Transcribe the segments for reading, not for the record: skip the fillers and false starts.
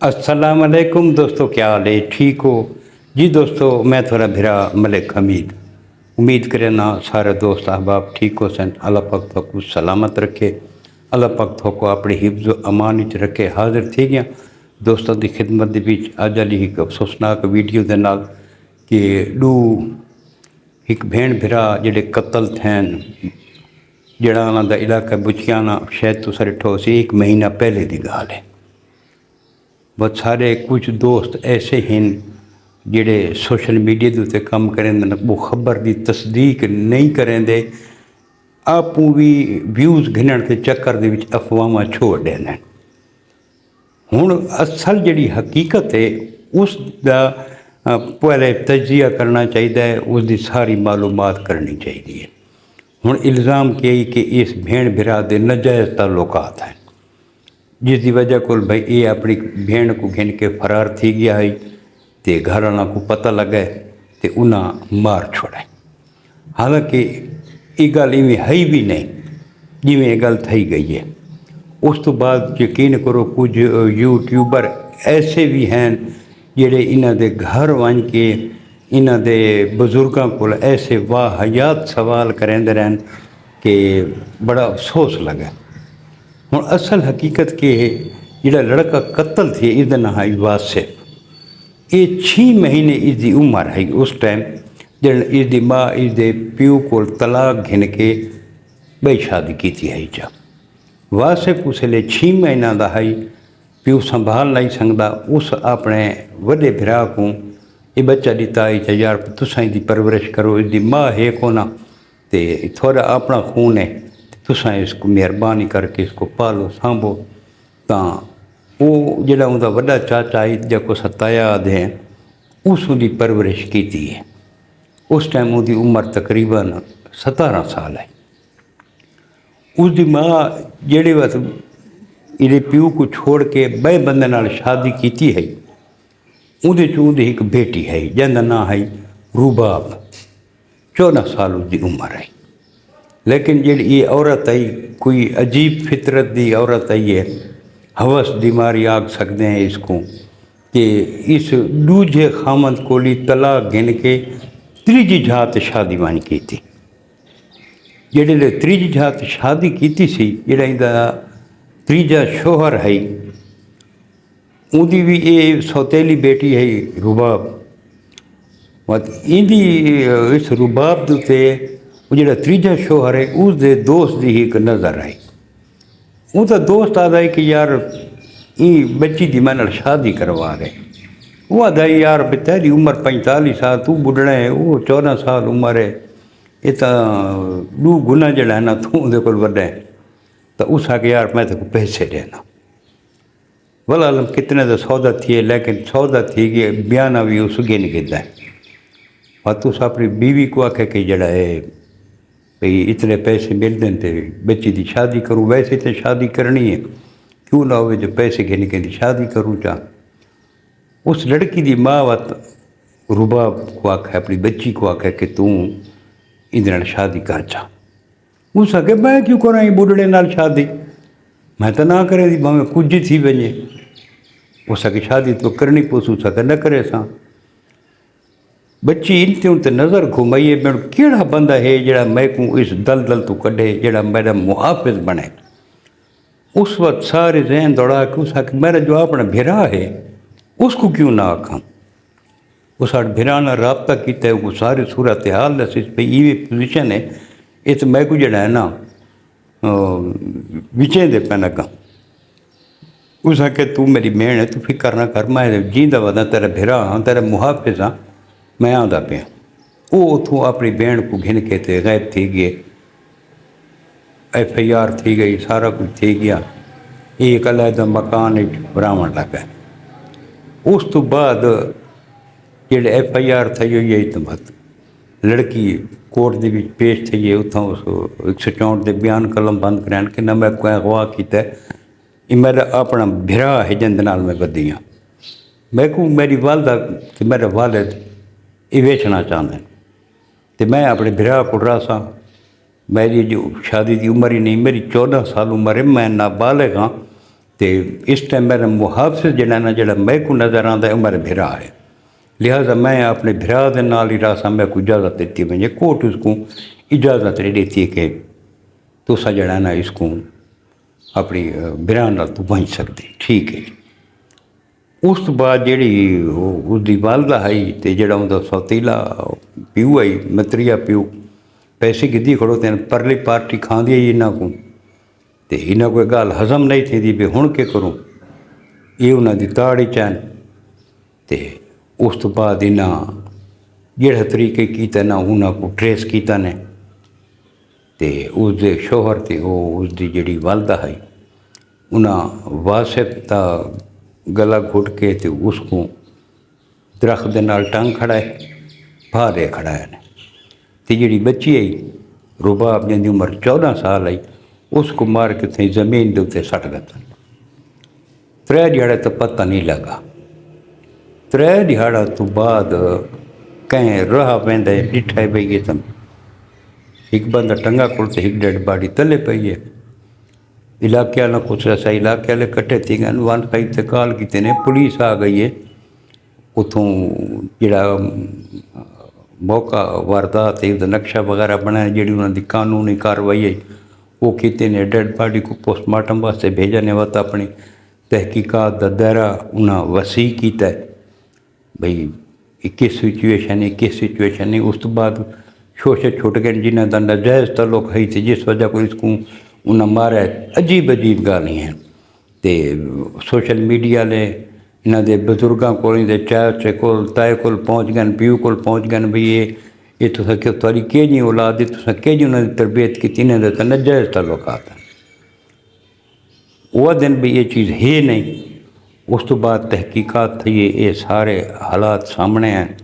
अस्सलाम वालेकुम दोस्तों, क्या हाल है? ठीक हो जी दोस्तों? मैं थोड़ा भिरा मलिक हमीद उम्मीद करे ना सारे दोस्त अहबाब ठीक हो सन। अल्लाह पाक तो को सलामत रखे, अल्लाह पाक तो को अपनी हिफ्ज़ अमान च रखे। हाजिर थी गया दोस्तों की खिदमत अज वाली एक अफसोसनाक वीडियो के नाल कि दू एक भेण भिरा जिहड़े कतल थैन, जिहड़ा उन्हां दा इलाका बुचियाना शायद तुसां ॾिठो सी, एक महीना पहले की गाल है। बहुत सारे कुछ दोस्त ऐसे हैं जिहड़े सोशल मीडिया के उत्ते काम करेंदे वो खबर की तस्दीक नहीं करेंदे, आपू भी व्यूज़ घिनण के चक्कर दे विच अफवाहां छोड़ देंदे। हुण असल जिहड़ी हकीकत है उसका पहले तजिया करना चाहिए, उसकी सारी मालूमात करनी चाहिए। हुण इल्ज़ाम किए कि इस भेण भिरा दे नाजायज़ ताल्लुकात हैं, जिसकी वजह को भाई ये अपनी भेण को घिन के फरार थी गया है, तो घर वालों को पता लगे तो उन्हें मार छोड़े। हालांकि ये गल इवें है भी नहीं जिमें ये गल थी गई है। उस तो बाद यकीन करो कुछ यूट्यूबर ऐसे भी हैं जिहड़े इन्हां दे घर वन के इन्हां दे बजुर्गों को ऐसे वाहियात सवाल करेंदे रहन कि बड़ा अफसोस लगे। हुण असल हकीकत के है, जिहड़ा लड़का कत्ल थे इसका नाम है वासिफ। ये 6 महीने इसकी उम्र है उस टाइम जब इसकी माँ इसके प्यो को तलाक घिन के बई शादी की है। चा वासिफ उसले 6 महीना का है, प्यो संभाल नहीं सकता। उस अपने वड्डे भरा को ये बच्चा दिता है, यार तुसां इसकी परवरिश करो, इसकी माँ है को ना, तो थोड़ा अपना खून है, तुसां इसको मेहरबानी करके इसको पालो सांभो। तो वो जिहड़ा उनका वड्डा चाचा है जो सताया दे उसकी परवरिश की है। उस टाइम उसकी उम्र तकरीबन 17 साल है। उसकी माँ जेड़े बस ये प्यो को छोड़ के बे बंदे नाल शादी की है, उहदे चों उहदी एक बेटी है जिसका नाम है रुबाब। 14 साल उसकी उम्र है। लेकिन जी ये औरत आई कोई अजीब फितरत की औरत आई है, हवस बीमारी आख सकते हैं इसको, कि इस दूजे खामद कोली तलाक गिन के त्रीजी जात शादी वन की थी। जिहड़े त्रीजी जात शादी की सी, जिहड़ा इहदा तीजा शोहर है, उहदी भी ये सौतेली बेटी है रुबाब। इंदी इस रुबाब के उत्ते जो तीजा शोहर है उसके दोस्त की एक नज़र आई। उसका दोस्त आता है कि यार ये बच्ची की मैं शादी करवा रहे। वो आता है यार तेरी उम्र 45 साल, तू बुढ़ना है, वो 14 साल उम्र है, ये तो 2 गुना जड़ा है ना तू उहदे कोल वड्डा है। तो उस आके यार मैं तेको पैसे देना। भला आलम कितने तो सौदा थिए, लेकिन सौदा थी कि बयाना भी उस गिन गिदा है। और तुस अपनी बीवी को आखे कि जड़ा है भाई इतने पैसे मिलते हैं तो बच्ची की शादी करूँ, वैसे तो शादी करनी है, क्यों ना हो जो पैसे गिन के शादी करूँ चाह। उस लड़की की माँ वत रुबाब को आखे, अपनी बच्ची को आखे कि तू इधर शादी कर चा। उस आके मैं क्यों करा बुढ़ड़े नाल शादी, मैं तो ना करे थी भावें कुछ थी वजे। उस आके शादी तो करनी पोस, उस आके न करे सा। बच्ची इन ते नज़र घुमाइए मैं केड़ा बंदा है जड़ा मैं को इस दलदल तो कढ़े, जड़ा मेरा मुहाफिज बने। उस वक्त सारे जहन दौड़ा के उस आके मेरा जो अपना भिरा है उसको क्यों ना आखा। उस भिरा ना रबता किया, वो सारी सूरत हाल दसी भाई ये पोजिशन है, ये तो मैं को जड़ा है ना विचे दे पैन लगा। उस आके तू मेरी मेहन है, तू फिक्र ना कर, मैं जींदा वदा तेरा भिरा हाँ, तेरा मुहाफिज हाँ, मैं आता पाया। वो उतों अपनी बहन को घिन के ते गायब थी गए। FIR थी गई, सारा कुछ थी गया। एक अलहदा मकान बनावन लगा। उस तो बाद जेडे FIR थी हुई है, तो बस लड़की कोर्ट के पेश थी है, उतों उस 164 के बयान कलम बंद करान कि ना मैं कोई अगवा किया, ये मेरा अपना भिरा है जिंद नाल मैं बदी हाँ। मैं को मेरी वालदा ते मेरा वालिद ये वेचना चाहते हैं, तो मैं अपने भिरा को रहा सा। मेरी जो शादी की उम्र ही नहीं, मेरी 14 साल उम्र है, मैं नाबालिग हाँ, तो इस टाइम मेरा मुहावस जड़ा ना जड़ा मैं को नज़र आता है मेरा भिरा है, लिहाजा मैं अपने भिरा के नाल ही रहा मैं को इजाज़त देती है, कोर्ट उसको इजाज़त नहीं देती है कि तुसा जड़ा ना इसको अपनी भिरा नाल तू बन सकती, ठीक है। उस तो बाद जी उसकी वालदा आई तो जड़ा उनका सौतीला प्यू आई मतरिया प्यू पैसे गिद्धी खड़ो तेन परली पार्टी खाँदी आई इन्हों को, तो इन्हों कोई गल हजम नहीं थी भी हुण के करूँ, ये उन्होंने ताड़ी चैन। तो उस तो बाद इन्हें जिहड़े तरीके किया ना उन्होंने को ट्रेस किया ने, तो उसके शोहर थे वो उसकी जी वालदा है उन्हें वासिफ का गला घुट के तो उसको दरख्त के नाल टंग खड़ा है, फारे खड़ा है। तो जी बच्ची आई रुबाब जिनकी उम्र 14 साल आई उसको मार के थे जमीन के उत्ते सट दिता। 3 दिहाड़े तो पता नहीं लगा। 3 दिहाड़ा तो बाद कहीं राह पैंदा डिठा पई है तो एक बंदा टंगा कोल तो एक डेड बॉडी तले पई है। इलाके वालों कुछ ऐसा इलाके वाले कट्ठे थी गए 1 से कॉल की ने, पुलिस आ गई है। उतों जड़ा मौका वारदात है नक्शा वगैरह बनाया जी उन्होंने कानूनी कार्रवाई है वो की ने, डेड बॉडी को पोस्टमार्टम वास्ते भेजने वास्ते अपनी तहकीकात का दायरा उन्हें वसी किया बई किस सिचुएशन है। उस तो बाद शोशे छुट गए जिन्हों का नाजायज़ तल्लुक है तो जिस वजह को इसको उन्हें मारा। अजीब गाली हैं तो सोशल मीडिया ने इन्हों के बजुर्गों को चाचे को ताए को पहुँच गए, प्यू को पहुँच गए भी ये तुसा कि तुहारी कि जी औलाद है, तुसा कि जी उन्होंने तरबियत की, इन्होंने तो नाजायज़ तल्लुकात हैं। वह दिन भी ये चीज़ है नहीं। उस तो बाद तहकीकात थी ये सारे हालात सामने हैं।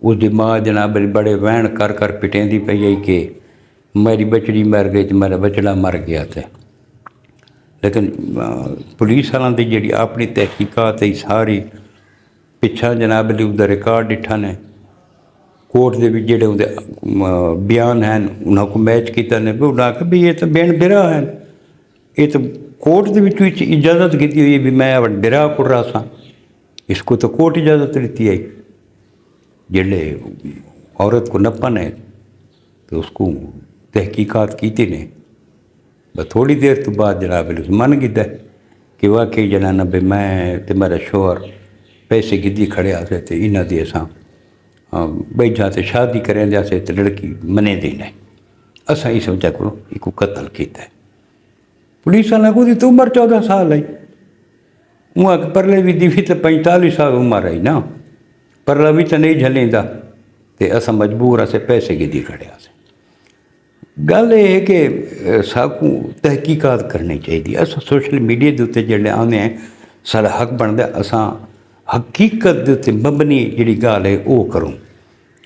उसकी माँ जनाब बड़े वहन कर पिटेंदी पई है कि मेरी बचड़ी मर गई तो मेरा बचड़ा मर गया था। लेकिन पुलिस वालों की जी अपनी तहकीकात है सारी पिछा जनाब उसका रिकॉर्ड डिठा ने, कोर्ट के जोड़े उनके बयान हैं उन्होंने को मैच किया ने भी उन्हें आखिया भी ये तो बेन बिरा है, ये तो कोर्ट के इजाज़त की हुई भी मैं बिरा कर रहा था, इसको तो कोर्ट इजाज़त देती है। जेडे औरत को नपन है तो उसको तहकीकात की ने, बस थोड़ी देर तो बाद जनाब मन गया कि वाकई जना ना भी मैं तो मेरा शोहर पैसे गिद्धी खड़े आते तो इन्हों की असा बैठा तो शादी करें जाते तो लड़की मने देना असा इस वजह को एक कतल किया। पुलिस वाले को तो उम्र 14 साल आई, वहाँ परले भी दी तो 45 साल उम्र आई ना, परला भी तो नहीं झलेंदा तो असा मजबूर असे पैसे गिद्धी खड़े आसे। गल ये है कि साकू तहकीकात करनी चाहिए। अस सोशल मीडिया के उत्ते जेल्ले आने हैं सारा हक बनता असा हकीकत के उत्ते मबनी जी गल है वो करूँ,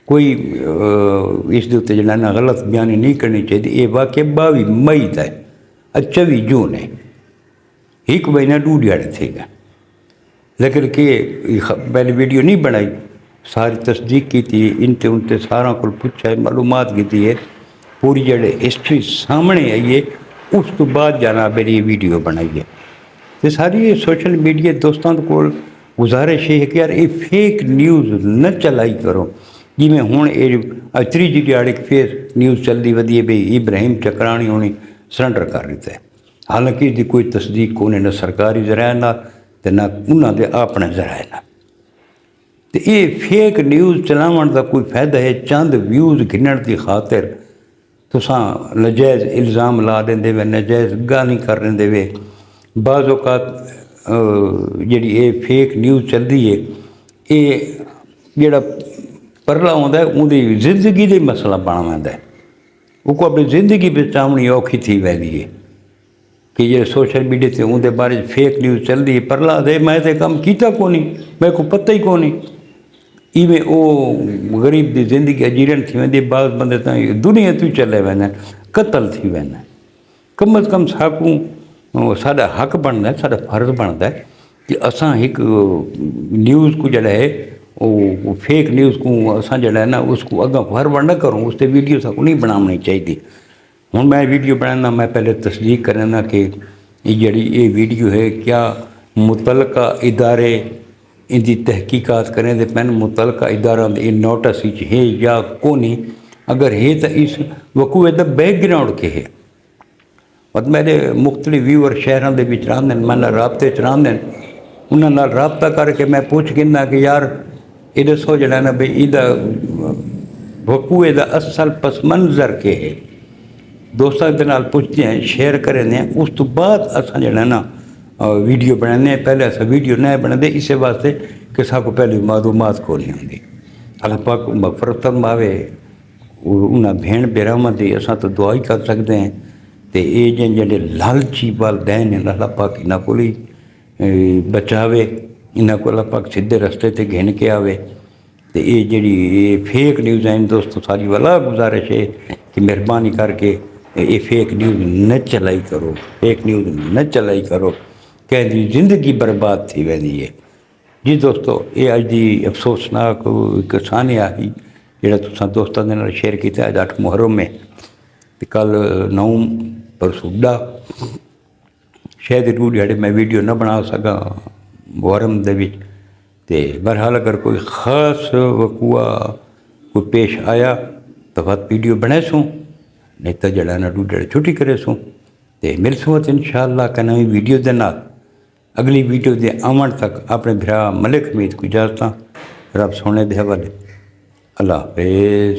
कोई इस उत्ते जड़ा ना गलत बयानी नहीं करनी चाहिए। ये वाकई 22 मई का है, 24 जून है, 1 महीना 2 दिहाड़े थे गए। लेकिन कि पहले वीडियो नहीं बनाई, सारी तस्दीक की थी, इनते उनते सारा को पूछा है, मालूमात की है, पूरी जड़े हिस्ट्री सामने आई है। उस तो बाद जाना मेरी ये वीडियो बनाई है। तो सारी ये सोशल मीडिया दोस्तों को गुजारिश है कि यार ये फेक न्यूज़ न चलाई करो। जिमें हुण ये त्रीजी दिहाड़े फेक न्यूज़ चलती वधी है भी इब्राहिम चक्राणी होनी सरेंडर कर दिता है, हालांकि इसकी कोई तस्दीक को न सरकारी जराए ना तो ना उन्होंने अपने जराए ना। तो ये फेक न्यूज़ चलावन का कोई फायदा है? चंद व्यूज़ गिनण की खातिर तुसा नजायज़ इल्ज़ाम ला देंदे वे, नजायज़ गाली कर देंदे वे। बाज़ औक़ात जिहड़ी ये फेक न्यूज़ चलती है ये जिहड़ा परला होंदा है उहदी जिंदगी का मसला बन वैंदा है, वो को अपनी जिंदगी बचावनी औखी थी वैंदी है कि जे सोशल मीडिया से उनके बारे फेक न्यूज़ चल रही है। परला दे मैं तो कम किया को नहीं, मेरे को पता ही को नहीं। इवें वो गरीब की जिंदगी अजीरन थी वेंदी, बाद बंदे तो दुनिया तू चले वेंदा, कतल थी वेंदा। कम अज़ कम साकू साडा हक बनता है, साडा फर्ज बनता है कि असां एक न्यूज़ को जड़ा है वो फेक न्यूज़ को असां जड़ा है ना उसको अगर फॉरवर्ड न करूँ, उससे वीडियो साकू नहीं बनानी चाहिए। हुण मैं वीडियो बनाना मैं पहले तस्दीक करना कि ये जड़ी ये वीडियो है क्या मुतलका इदारे इनकी तहकीकात करें तो पैन मुतलका इदारा ये नोटिस है या कोनी, अगर है तो इस वकूए का बैकग्राउंड के है। मतलब मेरे मुख्तलिफ व्यूअर शहरों के विच रहिंदे ने, मैं राबते च रहिंदे ने, उन्हां नाल राबता करके मैं पूछ गिना कि यार ये दसो जड़ा ना बई इदा वकूए का असल पस मंजर के है। दोस्तों के नाल पुछते हैं, शेयर करते हैं, उस तो बाद असा जड़ा ना वीडियो बनाने। पहले अस वीडियो नहीं बनाते इस वास्ते कि साको पहले मालूमात को नहीं होंगी। अल्लाह पाक मगफरत फरमावे उन्हें भेण बेरावां दी असां तो दुआ ही कर सकते हैं। तो ये जेडे लालची वालदैन हैं अल्लाह पाक इन्हां को ही बचावे, इन्हां को अल्लाह पाक सीधे रस्ते ते घेन के आवे। तो ये जी फेक न्यूज़ हैं दोस्तों, सारी वाला गुजारिश है कि मेहरबानी करके ये फेक न्यूज़ न चलाई करो, फेक न्यूज़ न चलाई करो, कंहिंजी ज़िंदगी बर्बाद थी वेंदी है। जी दोस्तों, ये अज की अफसोसनाक एक सान्या ही जो तुसां दोस्तों के नाल शेयर किया। अज 8 मुहर्रम है तो कल 9 परसूडा शायद 2 दिहाड़े मैं वीडियो न बना सका मुहर्रम दे विच। ते बहरहाल अगर कोई ख़ास वकूआ कोई पेश आया तो बात वीडियो बनाए सूँ, नहीं तो जड़ा ना 2 दिहाड़े छुट्टी करे सूँ। तो मिलसूँ इंशाअल्लाह का नई वीडियो के नाल। अगली वीडियो के आवन तक अपने भरा मलिक हमीद को इजाजत। रब सोने दे हवाले। अल्लाह हाफिज़।